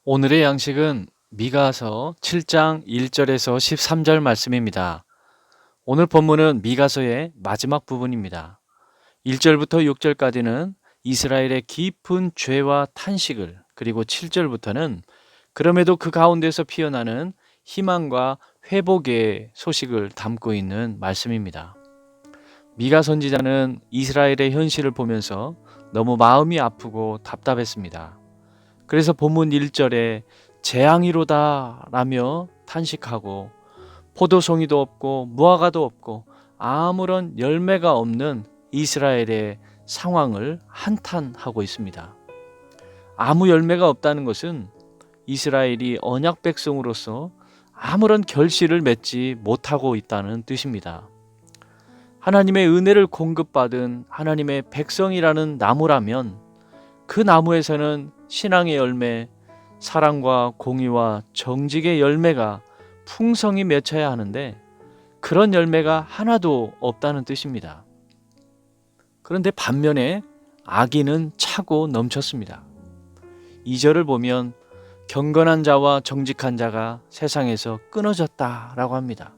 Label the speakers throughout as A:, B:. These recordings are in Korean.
A: 오늘의 양식은 미가서 7장 1절에서 13절 말씀입니다. 오늘 본문은 미가서의 마지막 부분입니다. 1절부터 6절까지는 이스라엘의 깊은 죄와 탄식을, 그리고 7절부터는 그럼에도 그 가운데서 피어나는 희망과 회복의 소식을 담고 있는 말씀입니다. 미가 선지자는 이스라엘의 현실을 보면서 너무 마음이 아프고 답답했습니다. 그래서 본문 1절에 재앙이로다 라며 탄식하고, 포도송이도 없고 무화과도 없고 아무런 열매가 없는 이스라엘의 상황을 한탄하고 있습니다. 아무 열매가 없다는 것은 이스라엘이 언약 백성으로서 아무런 결실을 맺지 못하고 있다는 뜻입니다. 하나님의 은혜를 공급받은 하나님의 백성이라는 나무라면 그 나무에서는 신앙의 열매, 사랑과 공의와 정직의 열매가 풍성히 맺혀야 하는데 그런 열매가 하나도 없다는 뜻입니다. 그런데 반면에 악인은 차고 넘쳤습니다. 2절을 보면 경건한 자와 정직한 자가 세상에서 끊어졌다라고 합니다.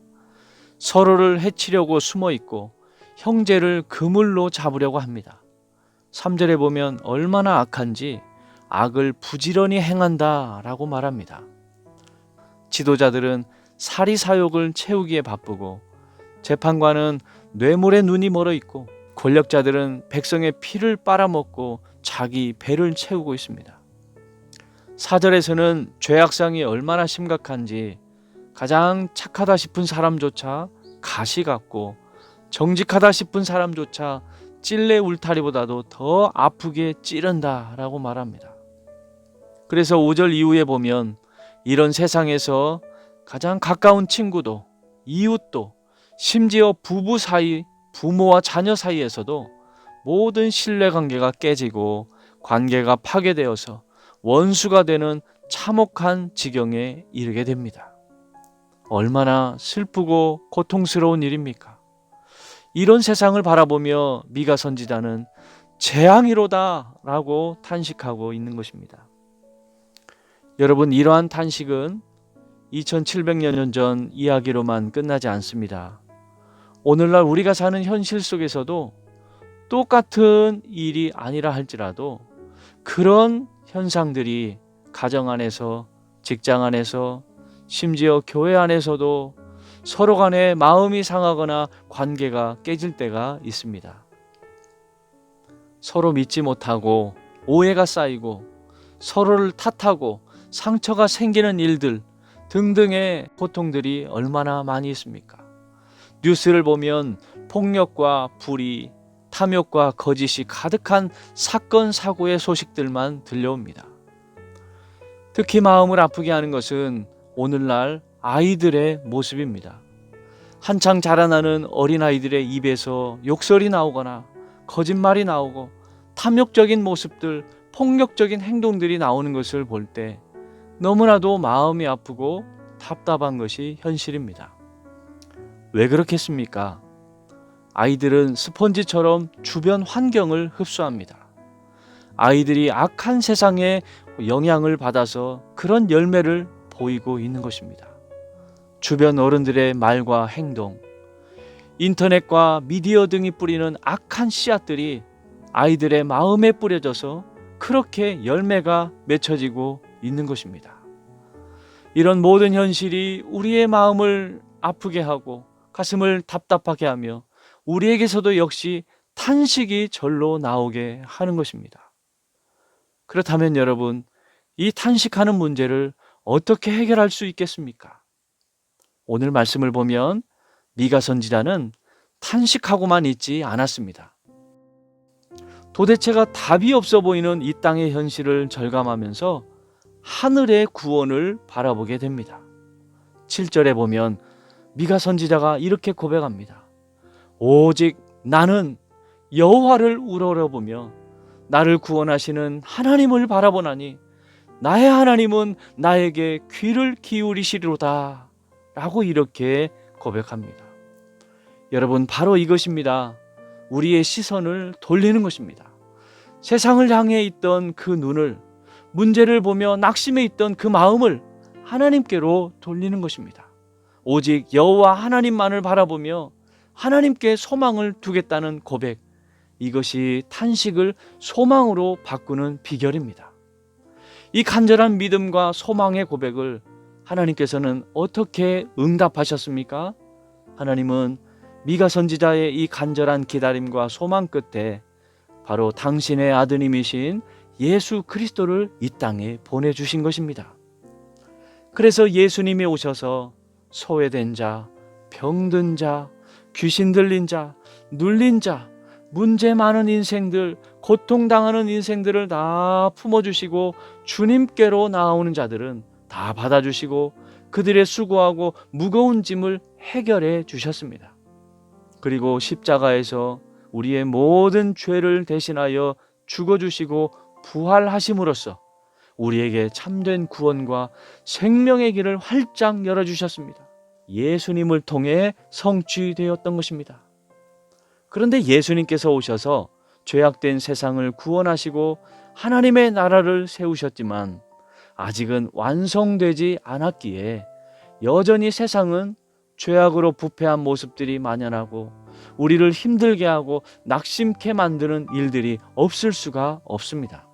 A: 서로를 해치려고 숨어 있고 형제를 그물로 잡으려고 합니다. 3절에 보면 얼마나 악한지 악을 부지런히 행한다라고 말합니다. 지도자들은 사리사욕을 채우기에 바쁘고, 재판관은 뇌물에 눈이 멀어 있고, 권력자들은 백성의 피를 빨아먹고 자기 배를 채우고 있습니다. 4절에서는 죄악상이 얼마나 심각한지 가장 착하다 싶은 사람조차 가시 같고, 정직하다 싶은 사람조차 찔레 울타리보다도 더 아프게 찌른다라고 말합니다. 그래서 5절 이후에 보면 이런 세상에서 가장 가까운 친구도, 이웃도, 심지어 부부 사이, 부모와 자녀 사이에서도 모든 신뢰관계가 깨지고 관계가 파괴되어서 원수가 되는 참혹한 지경에 이르게 됩니다. 얼마나 슬프고 고통스러운 일입니까? 이런 세상을 바라보며 미가 선지자는 재앙이로다 라고 탄식하고 있는 것입니다. 여러분, 이러한 탄식은 2700년 전 이야기로만 끝나지 않습니다. 오늘날 우리가 사는 현실 속에서도 똑같은 일이 아니라 할지라도 그런 현상들이 가정 안에서, 직장 안에서, 심지어 교회 안에서도 서로 간에 마음이 상하거나 관계가 깨질 때가 있습니다. 서로 믿지 못하고 오해가 쌓이고 서로를 탓하고 상처가 생기는 일들 등등의 고통들이 얼마나 많이 있습니까? 뉴스를 보면 폭력과 불의, 탐욕과 거짓이 가득한 사건, 사고의 소식들만 들려옵니다. 특히 마음을 아프게 하는 것은 오늘날 아이들의 모습입니다. 한창 자라나는 어린아이들의 입에서 욕설이 나오거나 거짓말이 나오고 탐욕적인 모습들, 폭력적인 행동들이 나오는 것을 볼 때 너무나도 마음이 아프고 답답한 것이 현실입니다. 왜 그렇겠습니까? 아이들은 스펀지처럼 주변 환경을 흡수합니다. 아이들이 악한 세상에 영향을 받아서 그런 열매를 보이고 있는 것입니다. 주변 어른들의 말과 행동, 인터넷과 미디어 등이 뿌리는 악한 씨앗들이 아이들의 마음에 뿌려져서 그렇게 열매가 맺혀지고 있는 것입니다. 이런 모든 현실이 우리의 마음을 아프게 하고 가슴을 답답하게 하며 우리에게서도 역시 탄식이 절로 나오게 하는 것입니다. 그렇다면 여러분, 이 탄식하는 문제를 어떻게 해결할 수 있겠습니까? 오늘 말씀을 보면 미가 선지자는 탄식하고만 있지 않았습니다. 도대체가 답이 없어 보이는 이 땅의 현실을 절감하면서 하늘의 구원을 바라보게 됩니다. 7절에 보면 미가 선지자가 이렇게 고백합니다. 오직 나는 여호와를 우러러보며 나를 구원하시는 하나님을 바라보나니 나의 하나님은 나에게 귀를 기울이시리로다 라고 이렇게 고백합니다. 여러분, 바로 이것입니다. 우리의 시선을 돌리는 것입니다. 세상을 향해 있던 그 눈을 문제를 보며 낙심해 있던 그 마음을 하나님께로 돌리는 것입니다. 오직 여호와 하나님만을 바라보며 하나님께 소망을 두겠다는 고백, 이것이 탄식을 소망으로 바꾸는 비결입니다. 이 간절한 믿음과 소망의 고백을 하나님께서는 어떻게 응답하셨습니까? 하나님은 미가 선지자의 이 간절한 기다림과 소망 끝에 바로 당신의 아드님이신 예수 그리스도를 이 땅에 보내주신 것입니다. 그래서 예수님이 오셔서 소외된 자, 병든 자, 귀신 들린 자, 눌린 자, 문제 많은 인생들, 고통당하는 인생들을 다 품어주시고 주님께로 나아오는 자들은 다 받아주시고 그들의 수고하고 무거운 짐을 해결해 주셨습니다. 그리고 십자가에서 우리의 모든 죄를 대신하여 죽어주시고 부활하심으로써 우리에게 참된 구원과 생명의 길을 활짝 열어주셨습니다. 예수님을 통해 성취되었던 것입니다. 그런데 예수님께서 오셔서 죄악된 세상을 구원하시고 하나님의 나라를 세우셨지만 아직은 완성되지 않았기에 여전히 세상은 죄악으로 부패한 모습들이 만연하고 우리를 힘들게 하고 낙심케 만드는 일들이 없을 수가 없습니다.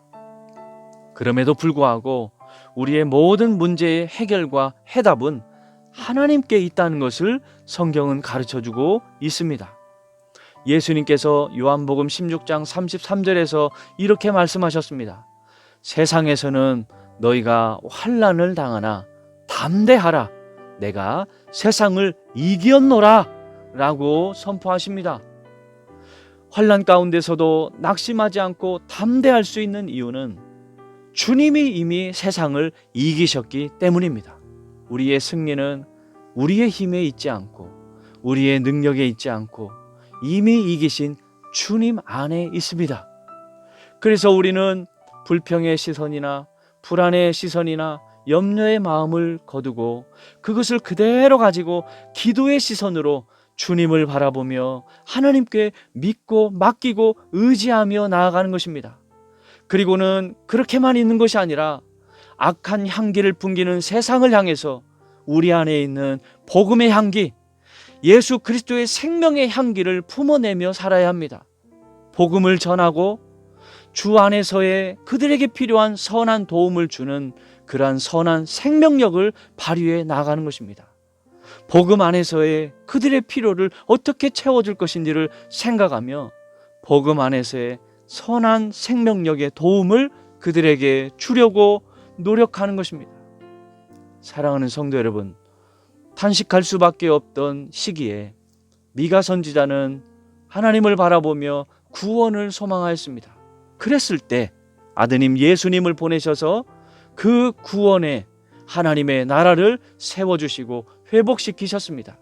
A: 그럼에도 불구하고 우리의 모든 문제의 해결과 해답은 하나님께 있다는 것을 성경은 가르쳐주고 있습니다. 예수님께서 요한복음 16장 33절에서 이렇게 말씀하셨습니다. 세상에서는 너희가 환난을 당하나 담대하라, 내가 세상을 이겼노라 라고 선포하십니다. 환난 가운데서도 낙심하지 않고 담대할 수 있는 이유는 주님이 이미 세상을 이기셨기 때문입니다. 우리의 승리는 우리의 힘에 있지 않고 우리의 능력에 있지 않고 이미 이기신 주님 안에 있습니다. 그래서 우리는 불평의 시선이나 불안의 시선이나 염려의 마음을 거두고 그것을 그대로 가지고 기도의 시선으로 주님을 바라보며 하나님께 믿고 맡기고 의지하며 나아가는 것입니다. 그리고는 그렇게만 있는 것이 아니라 악한 향기를 풍기는 세상을 향해서 우리 안에 있는 복음의 향기, 예수 그리스도의 생명의 향기를 품어내며 살아야 합니다. 복음을 전하고 주 안에서의 그들에게 필요한 선한 도움을 주는 그러한 선한 생명력을 발휘해 나가는 것입니다. 복음 안에서의 그들의 필요를 어떻게 채워줄 것인지를 생각하며 복음 안에서의 선한 생명력의 도움을 그들에게 주려고 노력하는 것입니다. 사랑하는 성도 여러분, 탄식할 수밖에 없던 시기에 미가 선지자는 하나님을 바라보며 구원을 소망하였습니다. 그랬을 때 아드님 예수님을 보내셔서 그 구원에 하나님의 나라를 세워주시고 회복시키셨습니다.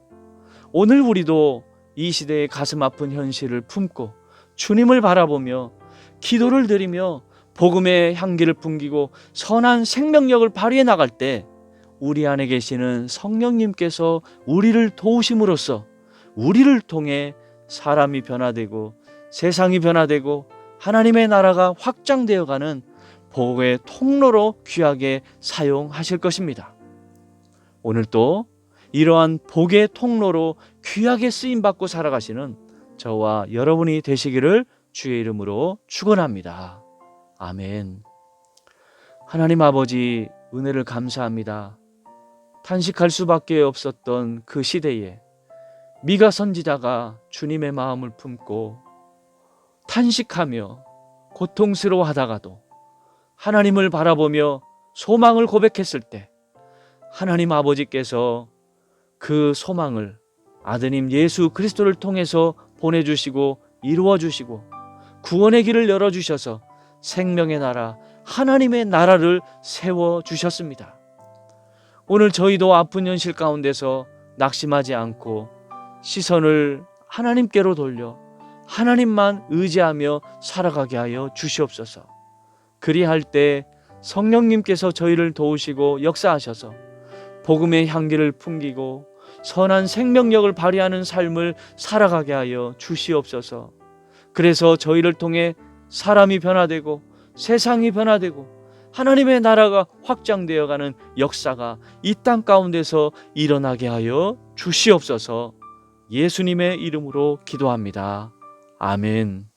A: 오늘 우리도 이 시대의 가슴 아픈 현실을 품고 주님을 바라보며 기도를 드리며 복음의 향기를 풍기고 선한 생명력을 발휘해 나갈 때 우리 안에 계시는 성령님께서 우리를 도우심으로써 우리를 통해 사람이 변화되고 세상이 변화되고 하나님의 나라가 확장되어가는 복의 통로로 귀하게 사용하실 것입니다. 오늘도 이러한 복의 통로로 귀하게 쓰임받고 살아가시는 저와 여러분이 되시기를 주의 이름으로 축원합니다. 아멘. 하나님 아버지, 은혜를 감사합니다. 탄식할 수밖에 없었던 그 시대에 미가 선지자가 주님의 마음을 품고 탄식하며 고통스러워하다가도 하나님을 바라보며 소망을 고백했을 때 하나님 아버지께서 그 소망을 아드님 예수 그리스도를 통해서 보내주시고 이루어주시고 구원의 길을 열어주셔서 생명의 나라 하나님의 나라를 세워주셨습니다. 오늘 저희도 아픈 현실 가운데서 낙심하지 않고 시선을 하나님께로 돌려 하나님만 의지하며 살아가게 하여 주시옵소서. 그리할 때 성령님께서 저희를 도우시고 역사하셔서 복음의 향기를 풍기고 선한 생명력을 발휘하는 삶을 살아가게 하여 주시옵소서. 그래서 저희를 통해 사람이 변화되고 세상이 변화되고 하나님의 나라가 확장되어가는 역사가 이 땅 가운데서 일어나게 하여 주시옵소서. 예수님의 이름으로 기도합니다. 아멘.